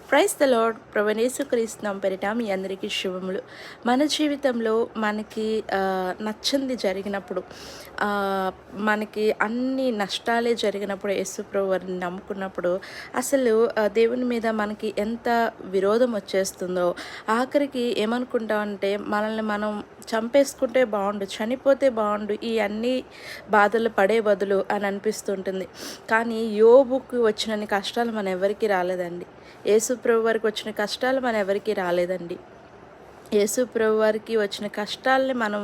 Praise the lord. ప్రభువైన యేసుక్రీస్తు నామమున పేరిట మీ అందరికీ శుభములు. మన జీవితంలో మనకి నచ్చంది జరిగినప్పుడు, మనకి అన్ని నష్టాలే జరిగినప్పుడు, యేసు ప్రభు వారిని నమ్ముకున్నప్పుడు అసలు దేవుని మీద మనకి ఎంత విరోధం వచ్చేస్తుందో, ఆఖరికి ఏమనుకుంటామంటే మనల్ని మనం చంపేసుకుంటే బాగుండు, చనిపోతే బాగుండు, ఈ అన్ని బాధలు పడే బదులు అని అనిపిస్తుంటుంది. కానీ యోబుకు వచ్చినన్ని కష్టాలు మన ఎవరికి రాలేదండి. యేసు ప్రభు వారికి వచ్చిన కష్టాలు మన ఎవరికి రాలేదండి. యేసు ప్రభు వారికి వచ్చిన కష్టాలని మనం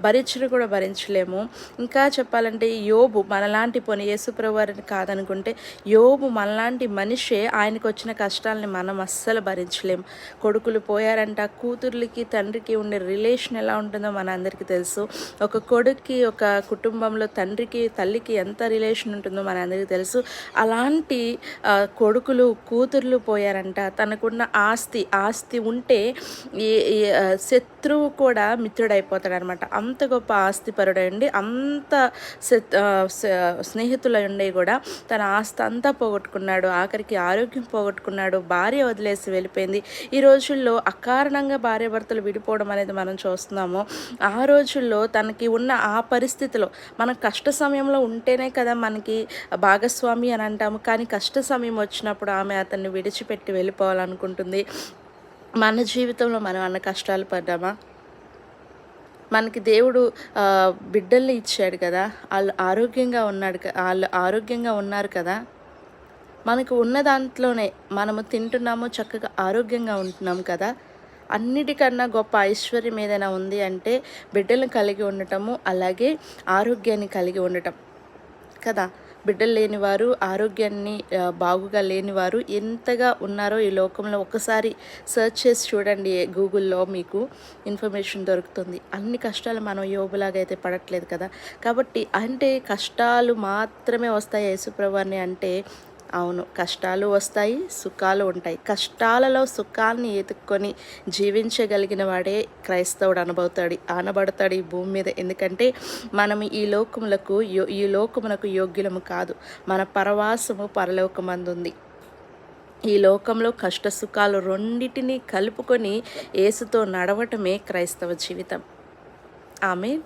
భరించను కూడా భరించలేము. ఇంకా చెప్పాలంటే యోబు మనలాంటి పోనీ యేసు ప్రభు వారిని కాదనుకుంటే యోబు మనలాంటి మనిషే, ఆయనకు వచ్చిన కష్టాలని మనం అస్సలు భరించలేము. కొడుకులు పోయారంట, కూతుర్లకి తండ్రికి ఉండే రిలేషన్ ఎలా ఉంటుందో మన అందరికీ తెలుసు. ఒక కొడుక్కి ఒక కుటుంబంలో తండ్రికి తల్లికి ఎంత రిలేషన్ ఉంటుందో మన అందరికీ తెలుసు. అలాంటి కొడుకులు కూతుర్లు పోయారంట. తనకున్న ఆస్తి ఉంటే ఈ శత్రువు కూడా మిత్రుడైపోతాడు అనమాట. అంత గొప్ప ఆస్తిపరుడై ఉండి, అంత స్నేహితులై ఉండి కూడా తన ఆస్తి అంతా పోగొట్టుకున్నాడు. ఆఖరికి ఆరోగ్యం పోగొట్టుకున్నాడు. భార్య వదిలేసి వెళ్ళిపోయింది. ఈ రోజుల్లో అకారణంగా భార్యాభర్తలు విడిపోవడం అనేది మనం చూస్తున్నాము. ఆ రోజుల్లో తనకి ఉన్న ఆ పరిస్థితిలో, మనం కష్ట సమయంలో ఉంటేనే కదా మనకి భాగస్వామి అని అంటాము. కానీ కష్ట సమయం వచ్చినప్పుడు ఆమె అతన్ని విడిచిపెట్టి వెళ్ళిపోవాలనుకుంటుంది. మన జీవితంలో మనం అన్న కష్టాలు పడ్డామా? మనకి దేవుడు బిడ్డల్ని ఇచ్చాడు కదా, వాళ్ళు ఆరోగ్యంగా ఉన్నారు కదా. మనకు ఉన్న దాంట్లోనే మనము తింటున్నాము, చక్కగా ఆరోగ్యంగా ఉంటున్నాం కదా. అన్నిటికన్నా గొప్ప ఐశ్వర్యం ఏదైనా ఉంది అంటే బిడ్డలను కలిగి ఉండటము, అలాగే ఆరోగ్యాన్ని కలిగి ఉండటం కదా. బిడ్డలు లేనివారు, ఆరోగ్యాన్ని బాగుగా లేనివారు ఎంతగా ఉన్నారో ఈ లోకంలో ఒక్కసారి సెర్చ్ చేసి చూడండి. గూగుల్లో మీకు ఇన్ఫర్మేషన్ దొరుకుతుంది. అన్ని కష్టాలు మనం యోబులాగా అయితే పడట్లేదు కదా. కాబట్టి అంటే కష్టాలు మాత్రమే వస్తాయి యేసుప్రభుని అంటే అవును, కష్టాలు వస్తాయి, సుఖాలు ఉంటాయి. కష్టాలలో సుఖాన్ని ఎత్తుక్కొని జీవించగలిగిన వాడే క్రైస్తవుడు అనబడతాడు ఈ భూమి మీద. ఎందుకంటే మనం ఈ లోకమునకు యోగ్యులము కాదు. మన పరవాసము పరలోకమందుంది. ఈ లోకంలో కష్ట సుఖాలు రెండిటిని కలుపుకొని యేసుతో నడవటమే క్రైస్తవ జీవితం. ఆమేన్.